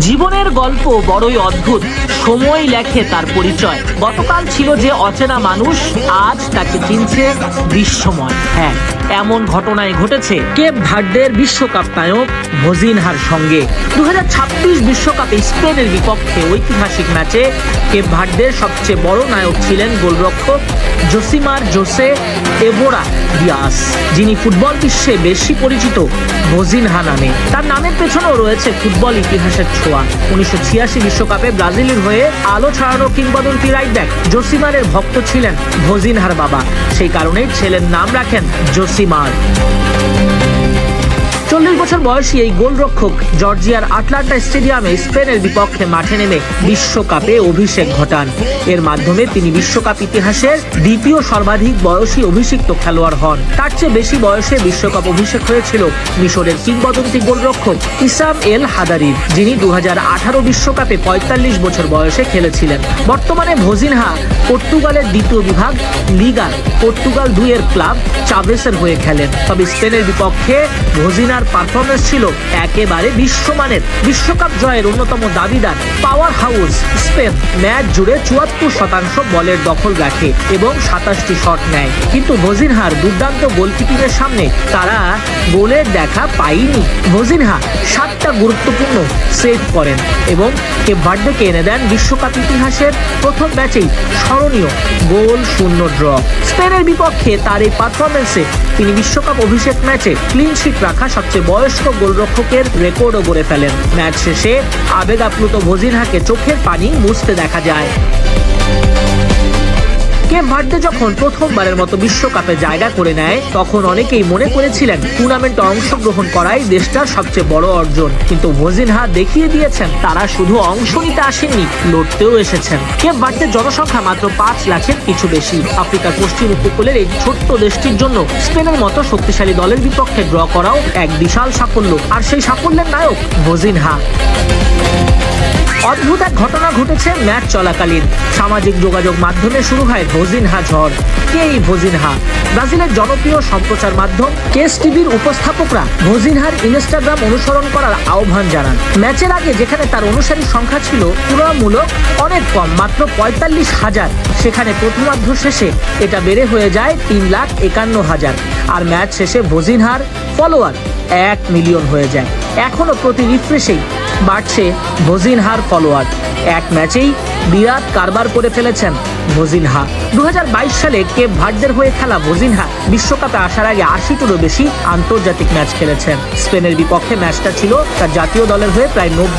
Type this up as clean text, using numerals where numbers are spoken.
জীবনের গল্প বড়ই অদ্ভুত, সময় লেখে তার পরিচয়। গতকাল ছিল যে অচেনা মানুষ, আজ তাকে চিনছে বিশ্বময়। হ্যাঁ, এমন ঘটনায় ঘটেছে কেপ ভার্দের বিশ্বকাপ নায়ক ভজিনহার সঙ্গে। 2026 বিশ্বকাপে স্পেনের বিপক্ষে ঐতিহাসিক ম্যাচে কেপ ভার্দের সবচেয়ে বড় নায়ক ছিলেন গোলরক্ষক জোসিমার জোসে এভোরা দিয়াস, যিনি ফুটবল বিশ্বে বেশি পরিচিত ভজিনহা নামে। তার নামের পেছনেও রয়েছে ফুটবল ইতিহাসের ছোঁয়া। 1986 বিশ্বকাপে ব্রাজিলের হয়ে আলো ছড়ানো কিংবদন্তি রাইট ব্যাক জোসিমারের ভক্ত ছিলেন ভজিনহার বাবা। সেই কারণেই ছেলের নাম রাখেন জোসিমার। 40 বছর বয়সী এই গোলরক্ষক জর্জিয়ার আটলান্টা স্টেডিয়ামে স্পেনের বিপক্ষে মাঠে নেমে বিশ্বকাপে অভিষেক ঘটান। এর মাধ্যমে তিনি বিশ্বকাপ ইতিহাসের দ্বিতীয় সর্বাধিক বয়সী অভিষিক্ত খেলোয়াড় হন। তার চেয়ে বেশি বয়সে বিশ্বকাপ অভিষেক হয়েছিল মিশরের কিংবদন্তি গোলরক্ষক ইসাম এল হাদারির, যিনি 2018 বিশ্বকাপে 45 বছর বয়সে খেলেছিলেন। বর্তমানে ভজিনহা পর্তুগালের দ্বিতীয় বিভাগ লিগার পর্তুগাল 2 এর ক্লাব চাভেসের হয়ে খেলেন। তবে স্পেনের বিপক্ষে ভজিনহার পারফরমেন্স ছিল একেবারে বিশ্বমানের। বিশ্বকাপ জয়ের অন্যতম দাবিদার পাওয়ার হাউস স্পেন ম্যাচ জুড়ে 74% বলের দখল রাখে এবং 27টি শট নেয়। কিন্তু ভজিনহার দুর্দান্ত গোলকিপিংয়ের সামনে তারা গোলের দেখা পায়নি। ভজিনহা 7টা গুরুত্বপূর্ণ সেভ করেন এবং কেপ ভার্দেকে এনে দেন বিশ্বকাপ ইতিহাসের প্রথম ম্যাচেই স্মরণীয় গোল শূন্য ড্র। স্পেনের বিপক্ষে তার এই পারফরমেন্সে তিনি বিশ্বকাপ অভিষেক ম্যাচে ক্লিন শিট রাখা সবচেয়ে বয়স্ক গোলরক্ষকের রেকর্ডও গড়ে ফেলেন। ম্যাচ শেষে আবেগ আপ্লুত ভজিনহাকে চোখের পানি মুছতে দেখা যায়। কেপ ভার্দে যখন প্রথমবারের মতো বিশ্বকাপে জায়গা করে নেয়, তখন অনেকেই মনে করেছিলেন টুর্নামেন্টে অংশগ্রহণ করাই দেশটার সবচেয়ে বড় অর্জন। কিন্তু ভজিনহা দেখিয়ে দিয়েছেন তারা শুধু অংশ নিতে আসেননি, লড়তেও এসেছেন। কেপ ভার্দের জনসংখ্যা মাত্র 5 লাখের কিছু বেশি। আফ্রিকার পশ্চিম উপকূলের এই ছোট্ট দেশটির জন্য স্পেনের মতো শক্তিশালী দলের বিপক্ষে ড্র করাও এক বিশাল সাফল্য। আর সেই সাফল্যের নায়ক ভজিনহা। অদ্ভুত এক ঘটনা ঘটেছে ম্যাচ চলাকালীন। সামাজিক যোগাযোগ মাধ্যমে শুরু হয় ভজিনহা ঝড়। কে এই ভজিনহা? ব্রাজিলের জনপ্রিয় সম্প্রচার মাধ্যম কেস টিভির উপস্থাপকরা ভজিনহার ইনস্টাগ্রাম অনুসরণ করার আহ্বান জানান। ম্যাচের আগে যেখানে তার অনুসারীর সংখ্যা ছিল তুলনামূলক অনেক কম, মাত্র 45,000, সেখানে প্রথমার্ধ শেষে এটা বেড়ে হয়ে যায় 3,51,000। আর ম্যাচ শেষে ভজিনহার ফলোয়ার 1 মিলিয়ন হয়ে যায়। এখনো প্রতি রিফ্রেশেই বাড়ছে ভজিনহার ফলোয়ার। এক ম্যাচেই বিরাট কারবার করে ফেলেছেন ভজিনহা। 2022 সালে কেপ ভার্দের হয়ে খেলা ভজিনহা বিশ্বকাপে আসার আগে 80টিরও বেশি আন্তর্জাতিক ম্যাচ খেলেছেন। স্পেনের বিপক্ষে ম্যাচটা ছিল তার জাতীয় দলের হয়ে প্রায় 90